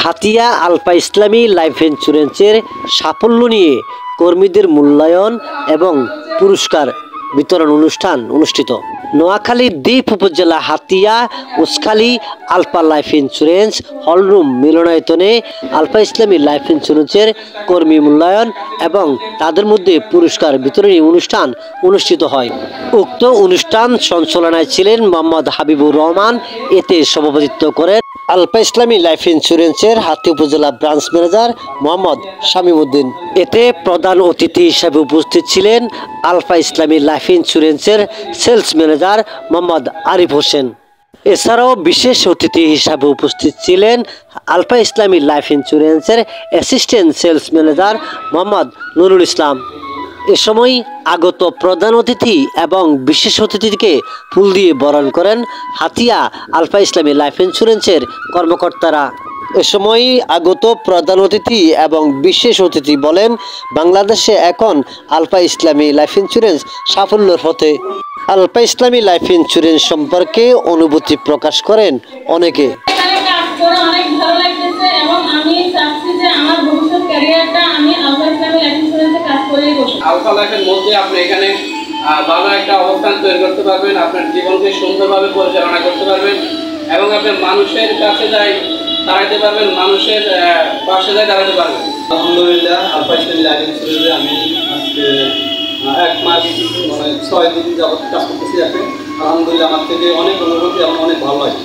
Hatiya alpha Islami life ইন্স্যুরেন্সের সাফল্য নিয়ে কর্মীদের মূল্যায়ন এবং পুরস্কার বিতরণ অনুষ্ঠান অনুষ্ঠিত। নোয়াখালীর দ্বীপ উপজেলা Hatiya Uskhali Alpha life insurance hall room মিলনায়তনে আলফা ইসলামী লাইফ ইন্স্যুরেন্সের কর্মী মূল্যায়ন এবং তাদের মধ্যে পুরস্কার বিতরণী অনুষ্ঠান অনুষ্ঠিত হয়। উক্ত অনুষ্ঠান সঞ্চালনায় ছিলেন মোহাম্মদ হাবিবুর রহমান। এতে সভাপতিত্ব করেন আলফা ইসলামী লাইফ ইন্স্যুরেন্সের হাতিয়া উপজেলা ব্রাঞ্চ ম্যানেজার মোহাম্মদ শামীম উদ্দিন। এতে প্রধান অতিথি হিসেবে উপস্থিত ছিলেন আলফা ইসলামী লাইফ ইন্স্যুরেন্সের সেলস ম্যানেজার মোহাম্মদ আরিফ হোসেন। এছাড়াও বিশেষ অতিথি হিসাবে উপস্থিত ছিলেন আলফা ইসলামী লাইফ ইন্স্যুরেন্সের assistant sales manager Mohammad Nurul Islam. এ সময় আগত প্রধান অতিথি এবং বিশেষ অতিথিকে ফুল দিয়ে বরণ করেন হাতিয়া আলফা ইসলামী লাইফ ইন্স্যুরেন্সের কর্মকর্তারা। এ সময় আগত প্রধান অতিথি এবং বিশেষ অতিথি বলেন, বাংলাদেশে এখন আলফা ইসলামী লাইফ ইন্স্যুরেন্স সাফল্যের পথে। আলফা ইসলামী লাইফ ইন্স্যুরেন্স সম্পর্কে অনুভূতি প্রকাশ করেন অনেকে। আলফা লাইফের মধ্যে আপনি এখানে ভালো একটা অবস্থান তৈরি করতে পারবেন, আপনার জীবনকে সুন্দরভাবে পরিচালনা করতে পারবেন এবং আপনি মানুষের কাছে দাঁড়াতে পারবেন, মানুষের পাশে দাঁড়াতে পারবেন। আলহামদুলিল্লাহ, আলফা ইসলামী লাইফ ইন্স্যুরেন্সে আমি আজকে 1 মাস 6 দিন যাবত কাজ করতেছি। আলহামদুলিল্লাহ, আমার থেকে অনেক অনুভূতি এবং অনেক ভালো লাগে।